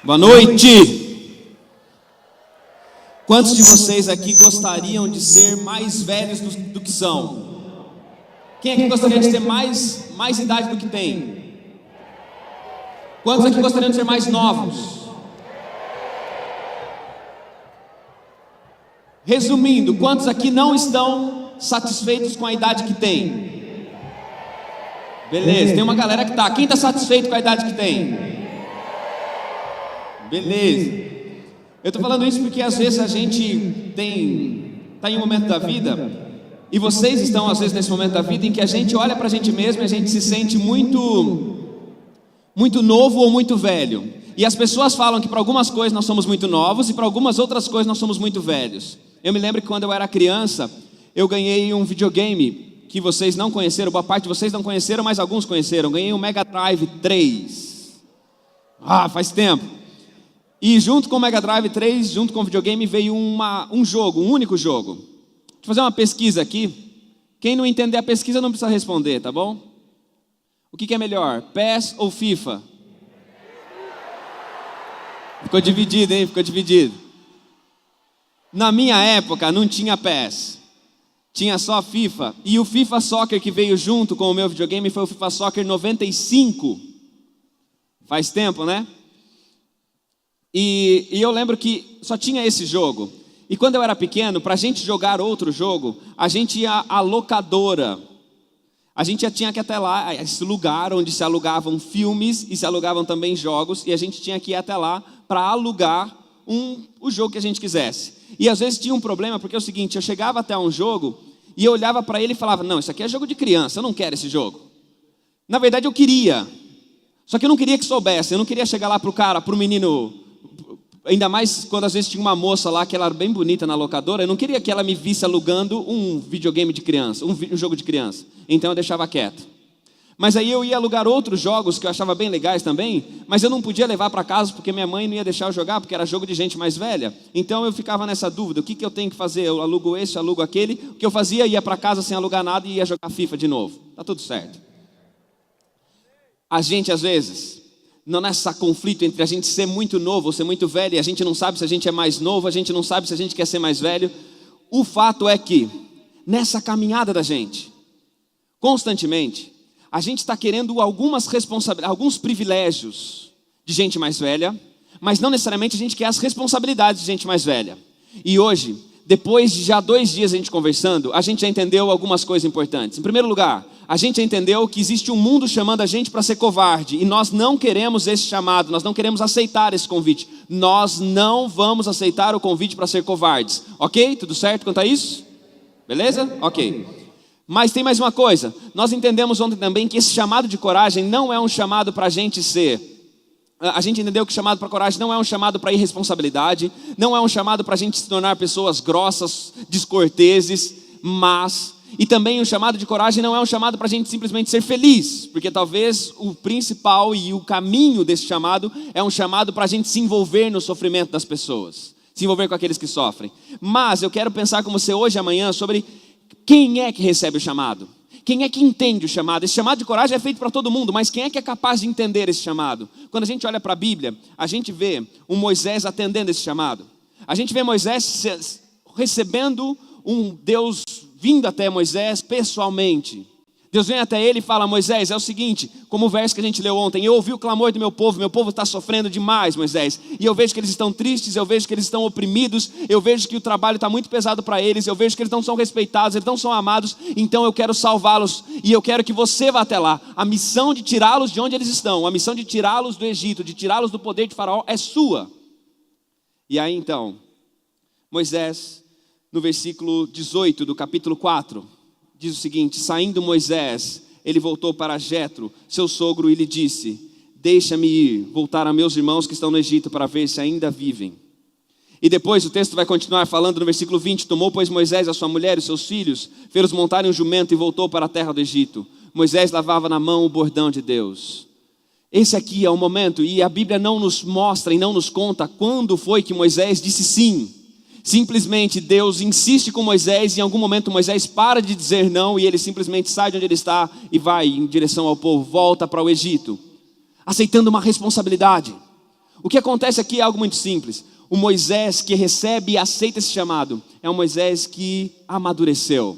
Boa noite! Quantos de vocês aqui gostariam de ser mais velhos do que são? Quem aqui gostaria de ter mais idade do que tem? Quantos aqui gostariam de ser mais novos? Resumindo, quantos aqui não estão satisfeitos com a idade que tem? Beleza, tem uma galera que está. Quem está satisfeito com a idade que tem? Beleza. Eu estou falando isso porque às vezes a gente está em um momento da vida, e vocês estão às vezes nesse momento da vida em que a gente olha para a gente mesmo e a gente se sente muito novo ou muito velho. E as pessoas falam que para algumas coisas nós somos muito novos e para algumas outras coisas nós somos muito velhos. Eu me lembro que quando eu era criança, eu ganhei um videogame que vocês não conheceram, boa parte de vocês não conheceram, mas alguns conheceram. Ganhei um Mega Drive 3. Faz tempo. E junto com o Mega Drive 3, junto com o videogame, veio um único jogo. Deixa eu fazer uma pesquisa aqui. Quem não entender a pesquisa não precisa responder, tá bom? O que é melhor, PES ou FIFA? Ficou dividido, hein? Ficou dividido. Na minha época não tinha PES, tinha só FIFA. E o FIFA Soccer que veio junto com o meu videogame foi o FIFA Soccer 95. Faz tempo, né? E eu lembro que só tinha esse jogo. E quando eu era pequeno, para a gente jogar outro jogo, a gente ia à locadora. A gente já tinha que ir até lá, esse lugar onde se alugavam filmes e se alugavam também jogos. E a gente tinha que ir até lá para alugar o jogo que a gente quisesse. E às vezes tinha um problema, porque é o seguinte, eu chegava até um jogo e eu olhava para ele e falava, não, isso aqui é jogo de criança, eu não quero esse jogo. Na verdade eu queria, só que eu não queria que soubesse, eu não queria chegar lá pro menino, ainda mais quando às vezes tinha uma moça lá que ela era bem bonita na locadora, eu não queria que ela me visse alugando um videogame de criança, um jogo de criança, então eu deixava quieto. Mas aí eu ia alugar outros jogos que eu achava bem legais também, mas eu não podia levar para casa porque minha mãe não ia deixar eu jogar, porque era jogo de gente mais velha. Então eu ficava nessa dúvida, o que eu tenho que fazer? Eu alugo esse, alugo aquele. O que eu fazia? Ia para casa sem alugar nada e ia jogar FIFA de novo. Tá tudo certo. A gente às vezes, não nessa conflito entre a gente ser muito novo ou ser muito velho, e a gente não sabe se a gente é mais novo, a gente não sabe se a gente quer ser mais velho. O fato é que, nessa caminhada da gente, constantemente, a gente está querendo alguns privilégios de gente mais velha, mas não necessariamente a gente quer as responsabilidades de gente mais velha. E hoje, depois de já 2 dias a gente conversando, a gente já entendeu algumas coisas importantes. Em primeiro lugar, a gente já entendeu que existe um mundo chamando a gente para ser covarde, e nós não queremos esse chamado, nós não queremos aceitar esse convite. Nós não vamos aceitar o convite para ser covardes. Ok? Tudo certo quanto a isso? Beleza? Ok. Mas tem mais uma coisa, nós entendemos ontem também que esse chamado de coragem não é um chamado para a gente a gente entendeu que o chamado para coragem não é um chamado para irresponsabilidade, não é um chamado para a gente se tornar pessoas grossas, descorteses, e também o chamado de coragem não é um chamado para a gente simplesmente ser feliz, porque talvez o principal e o caminho desse chamado é um chamado para a gente se envolver no sofrimento das pessoas, se envolver com aqueles que sofrem. Mas eu quero pensar com você hoje e amanhã sobre quem é que recebe o chamado? Quem é que entende o chamado? Esse chamado de coragem é feito para todo mundo, mas quem é que é capaz de entender esse chamado? Quando a gente olha para a Bíblia, a gente vê um Moisés atendendo esse chamado. A gente vê Moisés recebendo um Deus vindo até Moisés pessoalmente. Deus vem até ele e fala, Moisés, é o seguinte, como o verso que a gente leu ontem, eu ouvi o clamor do meu povo está sofrendo demais, Moisés, e eu vejo que eles estão tristes, eu vejo que eles estão oprimidos, eu vejo que o trabalho está muito pesado para eles, eu vejo que eles não são respeitados, eles não são amados, então eu quero salvá-los, e eu quero que você vá até lá. A missão de tirá-los de onde eles estão, a missão de tirá-los do Egito, de tirá-los do poder de Faraó, é sua. E aí então, Moisés, no versículo 18 do capítulo 4, diz o seguinte, saindo Moisés, ele voltou para Jetro, seu sogro, e lhe disse, deixa-me ir, voltar a meus irmãos que estão no Egito para ver se ainda vivem. E depois o texto vai continuar falando no versículo 20, tomou pois Moisés a sua mulher e os seus filhos, fez-os montarem um jumento e voltou para a terra do Egito. Moisés lavava na mão o bordão de Deus. Esse aqui é o momento, e a Bíblia não nos mostra e não nos conta quando foi que Moisés disse sim. Simplesmente Deus insiste com Moisés e em algum momento Moisés para de dizer não e ele simplesmente sai de onde ele está e vai em direção ao povo, volta para o Egito, aceitando uma responsabilidade. O que acontece aqui é algo muito simples. O Moisés que recebe e aceita esse chamado é um Moisés que amadureceu.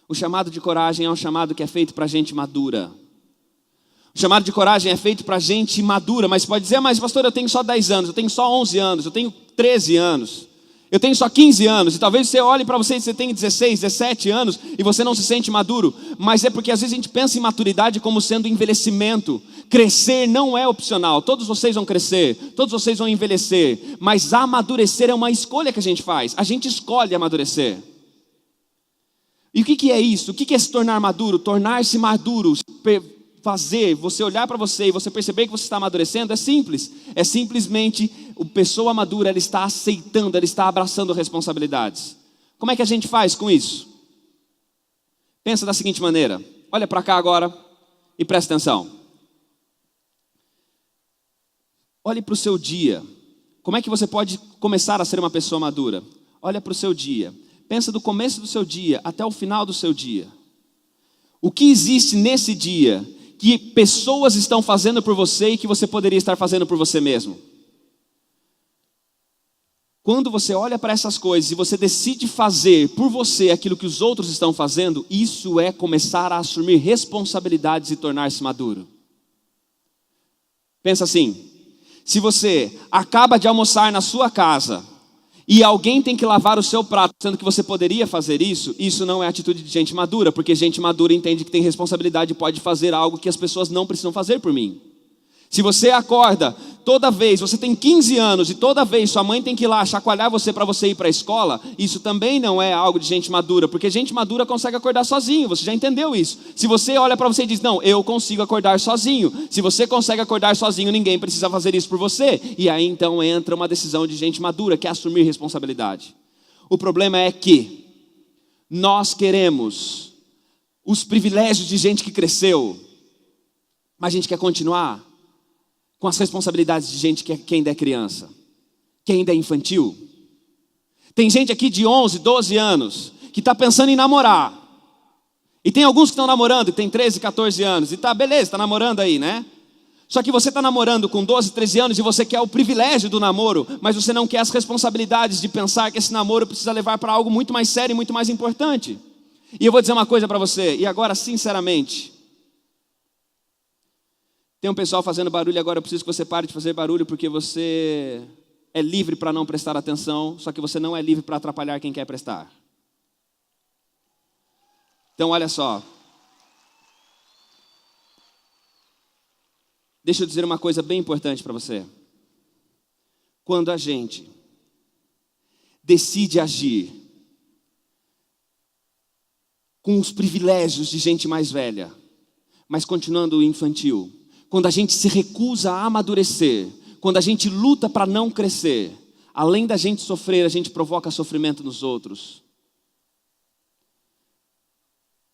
O chamado de coragem é um chamado que é feito para gente madura. O chamado de coragem é feito para gente madura, mas pode dizer, mas pastor, eu tenho só 10 anos, eu tenho só 11 anos, eu tenho 13 anos, eu tenho só 15 anos, e talvez você olhe para você e você tem 16, 17 anos, e você não se sente maduro, mas é porque às vezes a gente pensa em maturidade como sendo envelhecimento. Crescer não é opcional, todos vocês vão crescer, todos vocês vão envelhecer, mas amadurecer é uma escolha que a gente faz, a gente escolhe amadurecer. E o que é isso? O que é se tornar maduro? Tornar-se maduro, fazer, você olhar para você e você perceber que você está amadurecendo, é simples. É simplesmente, a pessoa madura, ela está aceitando, ela está abraçando responsabilidades. Como é que a gente faz com isso? Pensa da seguinte maneira, olha para cá agora e presta atenção. Olhe para o seu dia. Como é que você pode começar a ser uma pessoa madura? Olha para o seu dia. Pensa do começo do seu dia até o final do seu dia. O que existe nesse dia que pessoas estão fazendo por você e que você poderia estar fazendo por você mesmo? Quando você olha para essas coisas e você decide fazer por você aquilo que os outros estão fazendo, isso é começar a assumir responsabilidades e tornar-se maduro. Pensa assim, se você acaba de almoçar na sua casa e alguém tem que lavar o seu prato, sendo que você poderia fazer isso, isso não é atitude de gente madura, porque gente madura entende que tem responsabilidade e pode fazer algo que as pessoas não precisam fazer por mim. Se você acorda, toda vez, você tem 15 anos e toda vez sua mãe tem que ir lá chacoalhar você para você ir para a escola, isso também não é algo de gente madura, porque gente madura consegue acordar sozinho, você já entendeu isso. Se você olha para você e diz, não, eu consigo acordar sozinho. Se você consegue acordar sozinho, ninguém precisa fazer isso por você. E aí então entra uma decisão de gente madura, que é assumir responsabilidade. O problema é que nós queremos os privilégios de gente que cresceu, mas a gente quer continuar com as responsabilidades de gente que ainda é criança, que ainda é infantil. Tem gente aqui de 11, 12 anos, que está pensando em namorar. E tem alguns que estão namorando, que tem 13, 14 anos. E tá, beleza, está namorando aí, né? Só que você está namorando com 12, 13 anos e você quer o privilégio do namoro, mas você não quer as responsabilidades de pensar que esse namoro precisa levar para algo muito mais sério e muito mais importante. E eu vou dizer uma coisa para você, e agora sinceramente, tem um pessoal fazendo barulho agora, eu preciso que você pare de fazer barulho porque você é livre para não prestar atenção, só que você não é livre para atrapalhar quem quer prestar. Então olha só. Deixa eu dizer uma coisa bem importante para você. Quando a gente decide agir com os privilégios de gente mais velha, mas continuando infantil, quando a gente se recusa a amadurecer, quando a gente luta para não crescer, além da gente sofrer, a gente provoca sofrimento nos outros.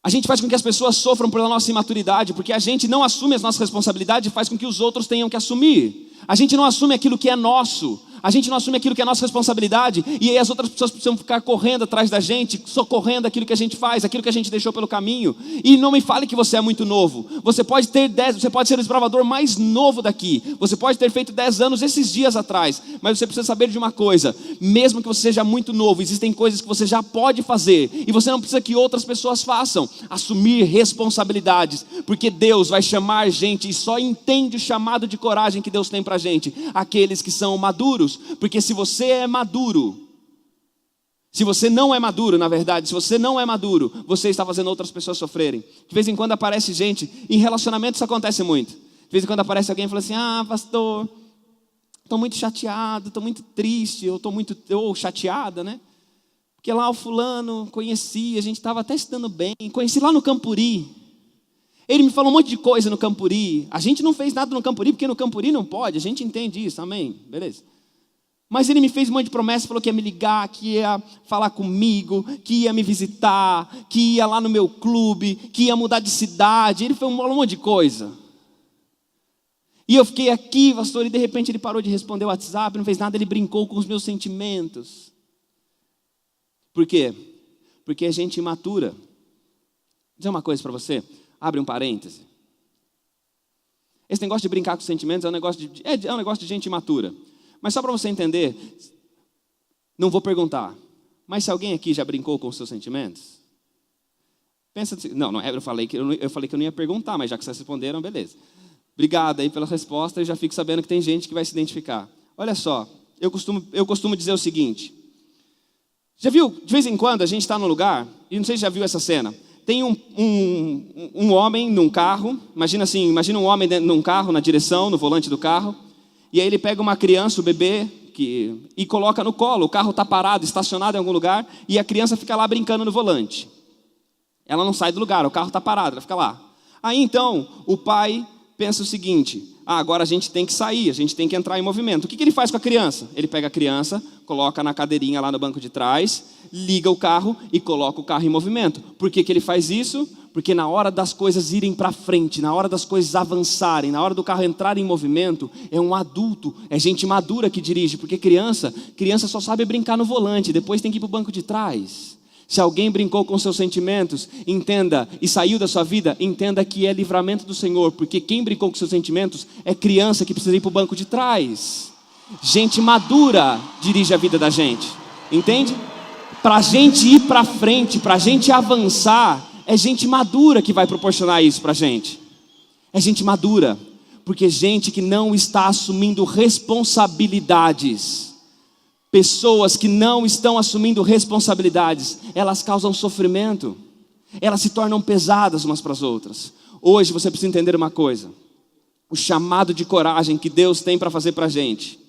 A gente faz com que as pessoas sofram pela nossa imaturidade, porque a gente não assume as nossas responsabilidades e faz com que os outros tenham que assumir. A gente não assume aquilo que é nosso, a gente não assume aquilo que é nossa responsabilidade, e aí as outras pessoas precisam ficar correndo atrás da gente, socorrendo aquilo que a gente faz, aquilo que a gente deixou pelo caminho. E não me fale que você é muito novo. Você pode ter 10, você pode ser o desbravador mais novo daqui. Você pode ter feito 10 anos esses dias atrás, mas você precisa saber de uma coisa: mesmo que você seja muito novo, existem coisas que você já pode fazer, e você não precisa que outras pessoas façam. Assumir responsabilidades, porque Deus vai chamar gente, e só entende o chamado de coragem que Deus tem para a gente, aqueles que são maduros. Porque se você é maduro, se você não é maduro, na verdade, se você não é maduro, você está fazendo outras pessoas sofrerem. De vez em quando aparece gente, em relacionamento isso acontece muito. De vez em quando aparece alguém e fala assim: ah, pastor, estou muito chateado, estou muito triste, eu estou muito chateada, né? Porque lá o fulano conheci, a gente estava até se dando bem, conheci lá no Campuri. Ele me falou um monte de coisa no Campuri. A gente não fez nada no Campuri, porque no Campuri não pode, a gente entende isso, amém? Beleza. Mas ele me fez um monte de promessas, falou que ia me ligar, que ia falar comigo, que ia me visitar, que ia lá no meu clube, que ia mudar de cidade. Ele falou um monte de coisa. E eu fiquei aqui, pastor, e de repente ele parou de responder o WhatsApp, não fez nada, ele brincou com os meus sentimentos. Por quê? Porque é gente imatura. Vou dizer uma coisa para você, abre um parêntese. Esse negócio de brincar com os sentimentos é um negócio de gente imatura. Mas só para você entender, não vou perguntar, mas se alguém aqui já brincou com os seus sentimentos? Pensa assim, não, eu falei que eu não ia perguntar, mas já que vocês responderam, beleza. Obrigado aí pela resposta, eu já fico sabendo que tem gente que vai se identificar. Olha só, eu costumo dizer o seguinte, já viu, de vez em quando a gente está num lugar, e não sei se já viu essa cena, tem um homem num carro, imagina um homem num carro, na direção, no volante do carro, e aí ele pega uma criança, o bebê, e coloca no colo, o carro está parado, estacionado em algum lugar, e a criança fica lá brincando no volante. Ela não sai do lugar, o carro está parado, ela fica lá. Aí então, o pai pensa o seguinte, agora a gente tem que sair, a gente tem que entrar em movimento. O que ele faz com a criança? Ele pega a criança, coloca na cadeirinha lá no banco de trás, liga o carro e coloca o carro em movimento. Por que ele faz isso? Porque na hora das coisas irem para frente, na hora das coisas avançarem, na hora do carro entrar em movimento, é um adulto, é gente madura que dirige, porque criança só sabe brincar no volante, depois tem que ir para o banco de trás. Se alguém brincou com seus sentimentos, entenda, e saiu da sua vida, entenda que é livramento do Senhor, porque quem brincou com seus sentimentos é criança que precisa ir para o banco de trás. Gente madura dirige a vida da gente, entende? Para a gente ir para frente, para a gente avançar, é gente madura que vai proporcionar isso para a gente. É gente madura, porque gente que não está assumindo responsabilidades. Pessoas que não estão assumindo responsabilidades, elas causam sofrimento, elas se tornam pesadas umas para as outras. Hoje você precisa entender uma coisa, o chamado de coragem que Deus tem para fazer para a gente.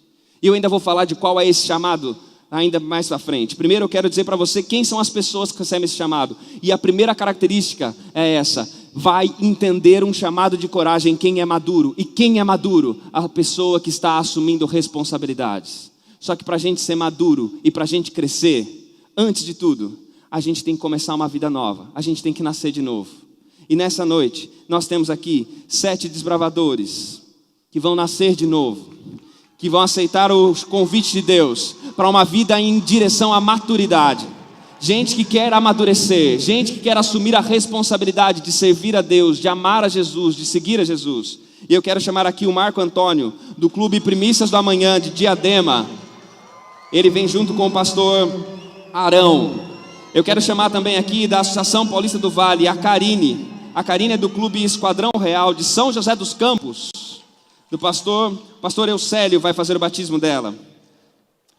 E eu ainda vou falar de qual é esse chamado ainda mais para frente. Primeiro eu quero dizer para você quem são as pessoas que recebem esse chamado. E a primeira característica é essa, vai entender um chamado de coragem quem é maduro. E quem é maduro? A pessoa que está assumindo responsabilidades. Só que para a gente ser maduro e para a gente crescer, antes de tudo, a gente tem que começar uma vida nova. A gente tem que nascer de novo. E nessa noite, nós temos aqui 7 desbravadores que vão nascer de novo, que vão aceitar o convite de Deus para uma vida em direção à maturidade. Gente que quer amadurecer, gente que quer assumir a responsabilidade de servir a Deus, de amar a Jesus, de seguir a Jesus. E eu quero chamar aqui o Marco Antônio, do Clube Primícias do Amanhã, de Diadema. Ele vem junto com o pastor Arão. Eu quero chamar também aqui da Associação Paulista do Vale, a Karine. A Karine é do Clube Esquadrão Real de São José dos Campos. Do pastor Eusélio vai fazer o batismo dela.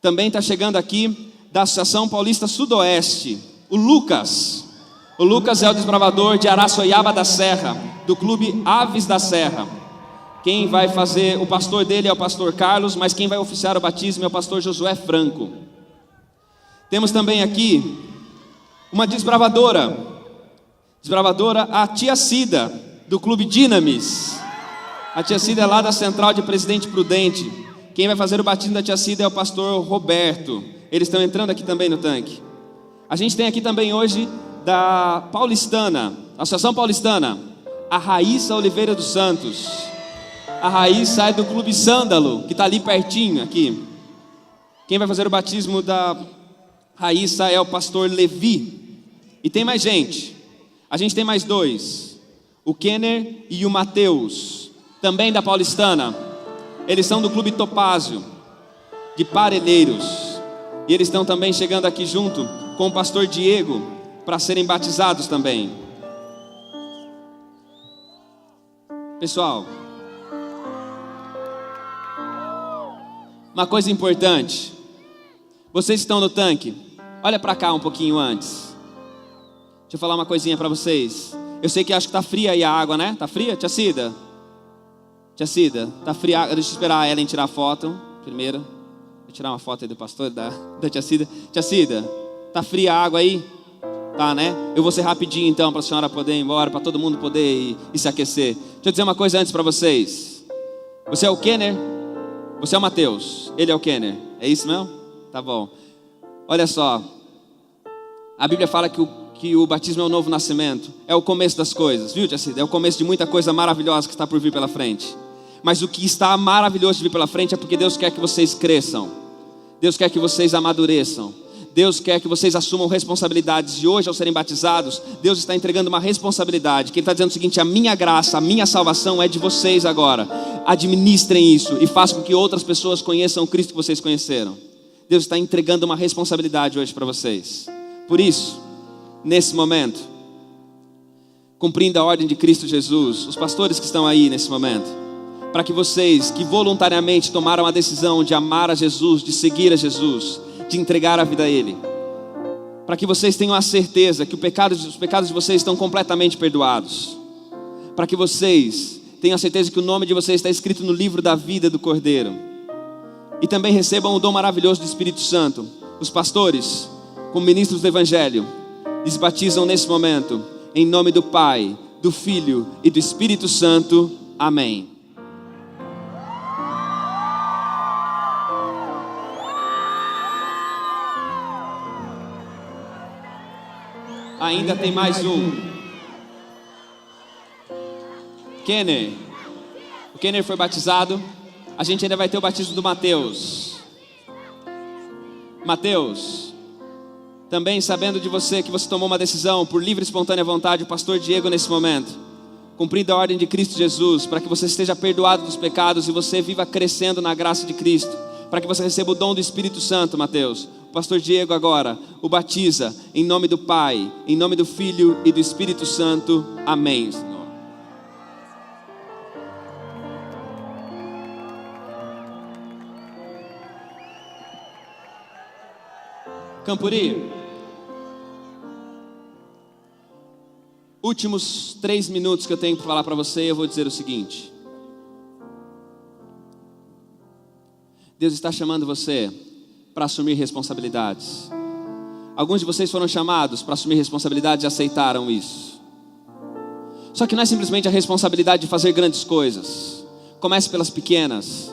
Também está chegando aqui da Associação Paulista Sudoeste, o Lucas. O Lucas é o desbravador de Araçoiaba da Serra, do Clube Aves da Serra. Quem vai fazer, o pastor dele é o pastor Carlos, mas quem vai oficiar o batismo é o pastor Josué Franco. Temos também aqui uma desbravadora, a tia Cida, do Clube Dinamis. A tia Cida é lá da Central de Presidente Prudente. Quem vai fazer o batismo da tia Cida é o pastor Roberto. Eles estão entrando aqui também no tanque. A gente tem aqui também hoje da Paulistana, Associação Paulistana, a Raíssa Oliveira dos Santos. A Raíssa é do Clube Sândalo, que está ali pertinho aqui. Quem vai fazer o batismo da Raíssa é o pastor Levi. E tem mais gente. A gente tem mais 2. O Kenner e o Mateus, também da Paulistana. Eles são do Clube Topázio, de Parelheiros. E eles estão também chegando aqui junto com o pastor Diego, para serem batizados também. Pessoal, uma coisa importante. Vocês que estão no tanque, olha para cá um pouquinho antes. Deixa eu falar uma coisinha para vocês. Eu sei que acho que está fria aí a água, né? Está fria, tia Cida? Tia Cida, está fria. Deixa eu esperar a Ellen tirar a foto primeiro. Vou tirar uma foto aí do pastor, da tia Cida. Tia Cida, está fria a água aí? Tá, né? Eu vou ser rapidinho então, para a senhora poder ir embora, para todo mundo poder ir se aquecer. Deixa eu dizer uma coisa antes para vocês. Você é o Kenner? Você é o Mateus? Ele é o Kenner? É isso mesmo? Tá bom. Olha só. A Bíblia fala que o batismo é o novo nascimento. É o começo das coisas, viu, tia Cida? É o começo de muita coisa maravilhosa que está por vir pela frente. Mas o que está maravilhoso de vir pela frente é porque Deus quer que vocês cresçam. Deus quer que vocês amadureçam. Deus quer que vocês assumam responsabilidades. E hoje, ao serem batizados, Deus está entregando uma responsabilidade. Que Ele está dizendo o seguinte: a minha graça, a minha salvação é de vocês agora. Administrem isso e façam com que outras pessoas conheçam o Cristo que vocês conheceram. Deus está entregando uma responsabilidade hoje para vocês. Por isso, nesse momento, cumprindo a ordem de Cristo Jesus, os pastores que estão aí nesse momento, para que vocês que voluntariamente tomaram a decisão de amar a Jesus, de seguir a Jesus, de entregar a vida a Ele, para que vocês tenham a certeza que os pecados de vocês estão completamente perdoados, para que vocês tenham a certeza que o nome de vocês está escrito no livro da vida do Cordeiro, e também recebam o dom maravilhoso do Espírito Santo. Os pastores, como ministros do Evangelho, lhes batizam nesse momento, em nome do Pai, do Filho e do Espírito Santo. Amém. Ainda tem mais um. Kenner. O Kenner foi batizado. A gente ainda vai ter o batismo do Mateus. Mateus, também sabendo de você que você tomou uma decisão por livre e espontânea vontade, o pastor Diego nesse momento, cumprindo a ordem de Cristo Jesus, para que você esteja perdoado dos pecados e você viva crescendo na graça de Cristo, para que você receba o dom do Espírito Santo, Mateus. O pastor Diego agora o batiza em nome do Pai, em nome do Filho e do Espírito Santo. Amém, Senhor. Campuri, últimos 3 minutos que eu tenho para falar para você, eu vou dizer o seguinte: Deus está chamando você para assumir responsabilidades. Alguns de vocês foram chamados para assumir responsabilidades e aceitaram isso. Só que não é simplesmente a responsabilidade de fazer grandes coisas. Comece pelas pequenas,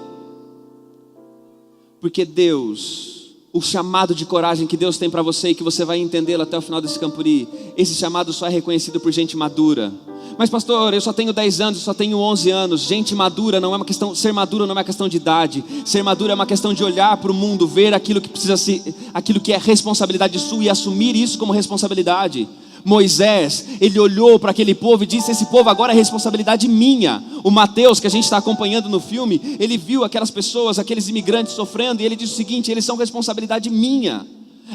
porque Deus, o chamado de coragem que Deus tem para você e que você vai entendê-lo até o final desse Campuri, esse chamado só é reconhecido por gente madura. Mas pastor, eu só tenho 10 anos, eu só tenho 11 anos. Gente madura não é uma questão, ser maduro não é uma questão de idade. Ser maduro é uma questão de olhar para o mundo, ver aquilo que precisa ser, aquilo que é responsabilidade sua e assumir isso como responsabilidade. Moisés, ele olhou para aquele povo e disse: esse povo agora é responsabilidade minha. O Mateus, que a gente está acompanhando no filme, ele viu aquelas pessoas, aqueles imigrantes sofrendo, e ele disse o seguinte: eles são responsabilidade minha.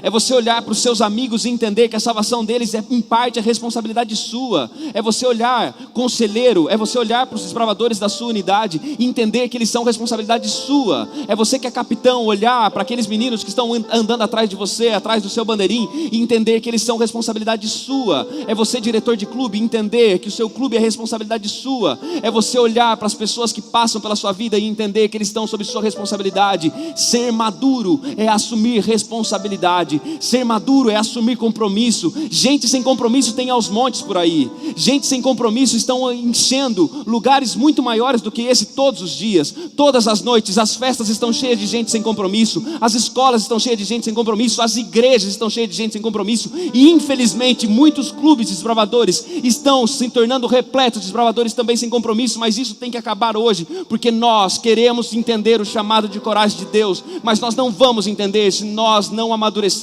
É você olhar para os seus amigos e entender que a salvação deles é em parte a responsabilidade sua. É você olhar, conselheiro, é você olhar para os desbravadores da sua unidade e entender que eles são responsabilidade sua. É você que é capitão, olhar para aqueles meninos que estão andando atrás de você, atrás do seu bandeirinho, e entender que eles são responsabilidade sua. É você, diretor de clube, entender que o seu clube é responsabilidade sua. É você olhar para as pessoas que passam pela sua vida e entender que eles estão sob sua responsabilidade. Ser maduro é assumir responsabilidade. Ser maduro é assumir compromisso. Gente sem compromisso tem aos montes por aí. Gente sem compromisso estão enchendo lugares muito maiores do que esse todos os dias. Todas as noites as festas estão cheias de gente sem compromisso. As escolas estão cheias de gente sem compromisso. As igrejas estão cheias de gente sem compromisso. E infelizmente muitos clubes de desbravadores estão se tornando repletos de desbravadores também sem compromisso. Mas isso tem que acabar hoje, porque nós queremos entender o chamado de coragem de Deus, mas nós não vamos entender se nós não amadurecermos.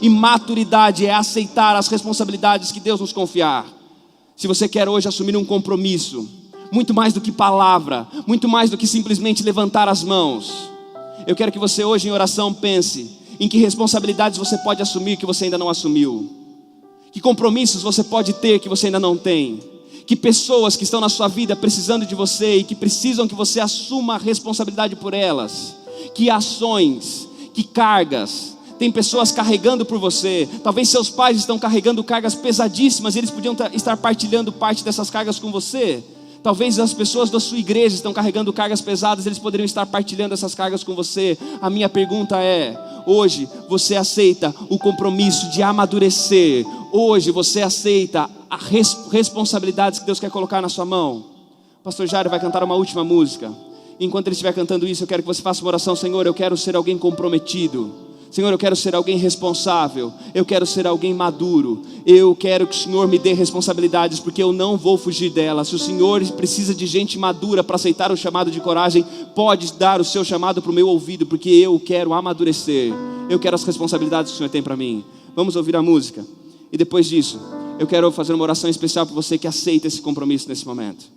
E maturidade é aceitar as responsabilidades que Deus nos confiar. Se você quer hoje assumir um compromisso, muito mais do que palavra, muito mais do que simplesmente levantar as mãos, eu quero que você hoje em oração pense em que responsabilidades você pode assumir que você ainda não assumiu, que compromissos você pode ter que você ainda não tem, que pessoas que estão na sua vida precisando de você e que precisam que você assuma a responsabilidade por elas, que ações, que cargas. Tem pessoas carregando por você. Talvez seus pais estão carregando cargas pesadíssimas e eles podiam estar partilhando parte dessas cargas com você. Talvez as pessoas da sua igreja estão carregando cargas pesadas, eles poderiam estar partilhando essas cargas com você. A minha pergunta é: hoje você aceita o compromisso de amadurecer? Hoje você aceita as responsabilidades que Deus quer colocar na sua mão? O pastor Jairo vai cantar uma última música. Enquanto ele estiver cantando isso, eu quero que você faça uma oração. Senhor, eu quero ser alguém comprometido. Senhor, eu quero ser alguém responsável. Eu quero ser alguém maduro. Eu quero que o Senhor me dê responsabilidades, porque eu não vou fugir delas. Se o Senhor precisa de gente madura para aceitar o chamado de coragem, pode dar o seu chamado para o meu ouvido, porque eu quero amadurecer. eu quero as responsabilidades que o Senhor tem para mim. Vamos ouvir a música. E depois disso, eu quero fazer uma oração especial para você que aceita esse compromisso nesse momento.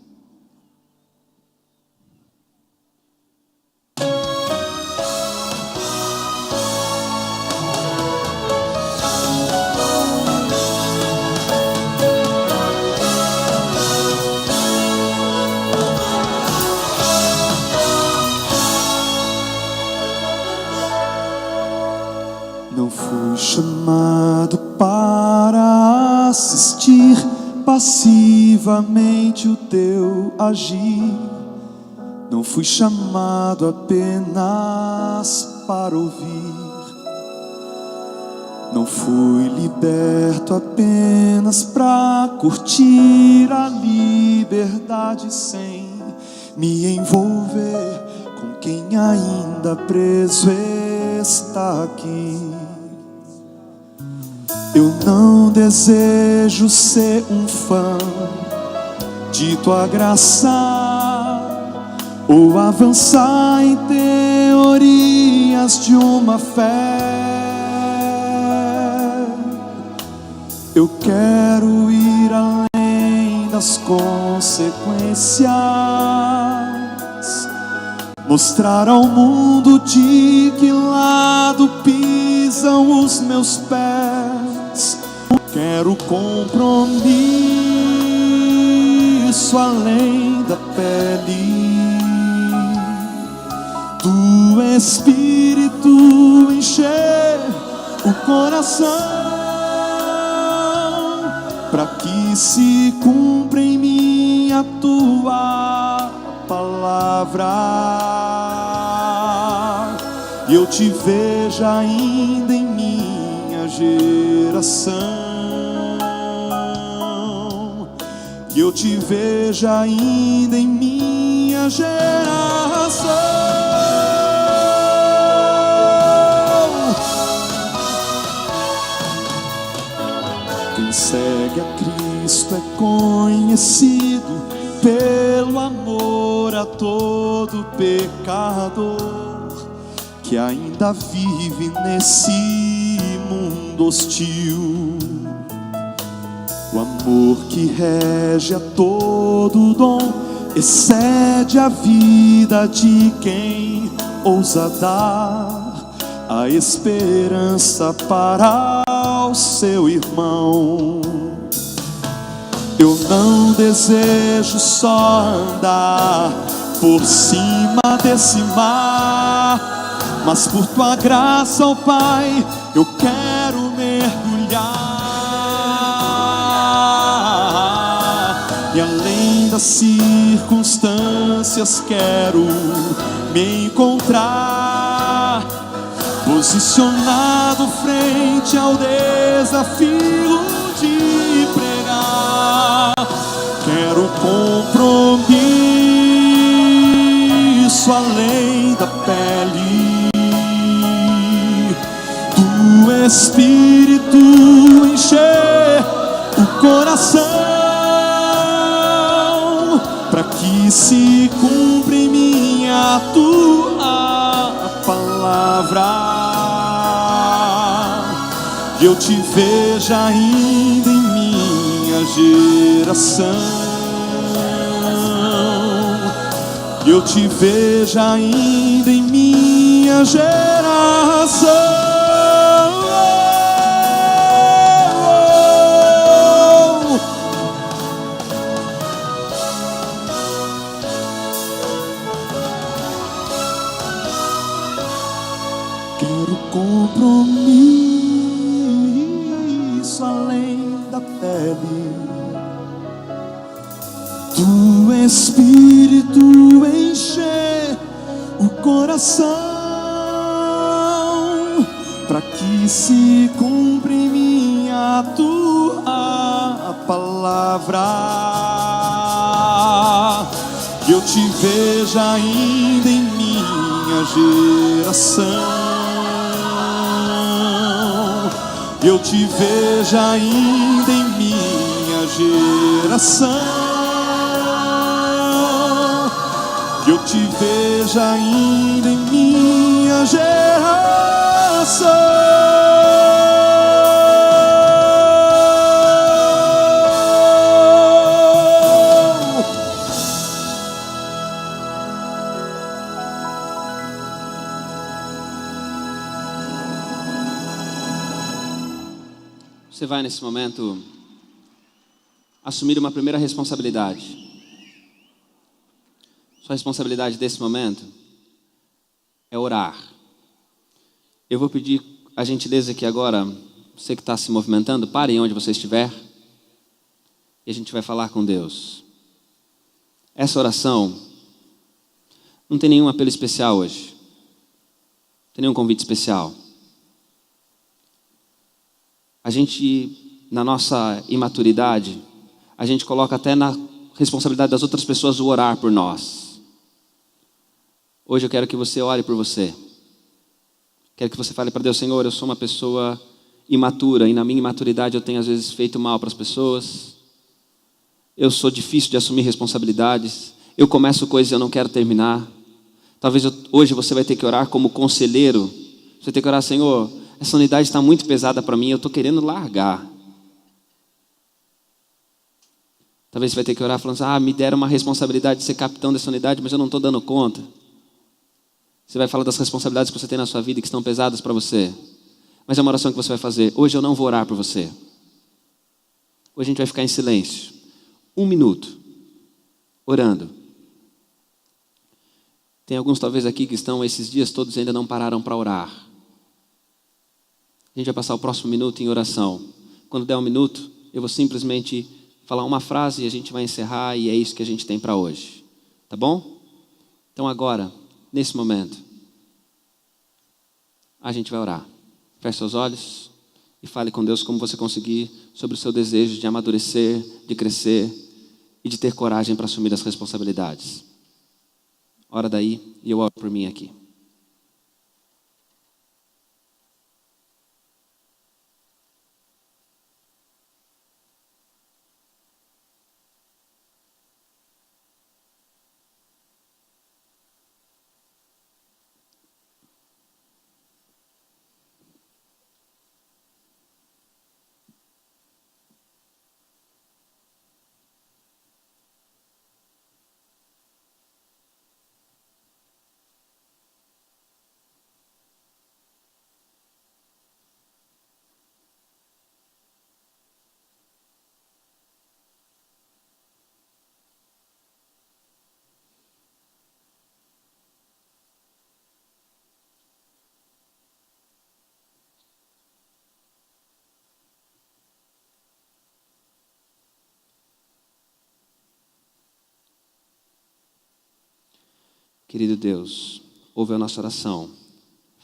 Não fui chamado para assistir passivamente o teu agir. Não fui chamado apenas para ouvir. Não fui liberto apenas para curtir a liberdade sem me envolver com quem ainda preso está aqui. Eu não desejo ser um fã de tua graça ou avançar em teorias de uma fé. Eu quero ir além das consequências, mostrar ao mundo de que lado pisam os meus pés. Quero compromisso além da pele, do Espírito encher o coração, para que se cumpra em mim a tua palavra e eu te veja ainda em minha geração. E eu te veja ainda em minha geração. Quem segue a Cristo é conhecido pelo amor a todo pecador que ainda vive nesse mundo hostil. O amor que rege a todo dom excede a vida de quem ousa dar a esperança para o seu irmão. Eu não desejo só andar por cima desse mar, mas por tua graça, ó Pai, eu quero mergulhar. E além das circunstâncias quero me encontrar posicionado frente ao desafio de pregar. Quero compromisso além da pele, do Espírito encher o coração, para que se cumpra em mim a tua palavra e eu te veja ainda em minha geração. E eu te veja ainda em minha geração. Quero compromisso além da pele, do Espírito encher o coração, para que se cumpra em mim a tua palavra e eu te veja ainda em minha geração. Eu te veja ainda em minha geração. que eu te veja ainda em minha geração. Você vai nesse momento assumir uma primeira responsabilidade. Sua responsabilidade desse momento é orar. Eu vou pedir a gentileza que agora, você que está se movimentando, pare onde você estiver e a gente vai falar com Deus. Essa oração não tem nenhum apelo especial hoje. Não tem nenhum convite especial. A gente, na nossa imaturidade, a gente coloca até na responsabilidade das outras pessoas o orar por nós. Hoje eu quero que você ore por você. Quero que você fale para Deus: Senhor, eu sou uma pessoa imatura e na minha imaturidade eu tenho às vezes feito mal para as pessoas. Eu sou difícil de assumir responsabilidades. Eu começo coisas e eu não quero terminar. Talvez hoje você vai ter que orar como conselheiro. Você vai ter que orar: Senhor, essa unidade está muito pesada para mim, eu estou querendo largar. Talvez você vai ter que orar falando assim: me deram uma responsabilidade de ser capitão dessa unidade, mas eu não estou dando conta. Você vai falar das responsabilidades que você tem na sua vida que estão pesadas para você. Mas é uma oração que você vai fazer: hoje eu não vou orar por você. Hoje a gente vai ficar em silêncio. 1 minuto. Orando. Tem alguns talvez aqui que estão esses dias todos e ainda não pararam para orar. A gente vai passar o próximo minuto em oração. Quando der 1 minuto, eu vou simplesmente falar uma frase e a gente vai encerrar, e é isso que a gente tem para hoje. Tá bom? Então agora, nesse momento, a gente vai orar. Feche seus olhos e fale com Deus como você conseguir sobre o seu desejo de amadurecer, de crescer e de ter coragem para assumir as responsabilidades. Ora daí e eu oro por mim aqui. Querido Deus, ouve a nossa oração.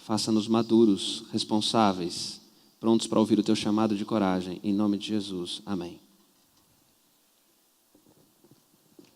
Faça-nos maduros, responsáveis, prontos para ouvir o Teu chamado de coragem. Em nome de Jesus. Amém.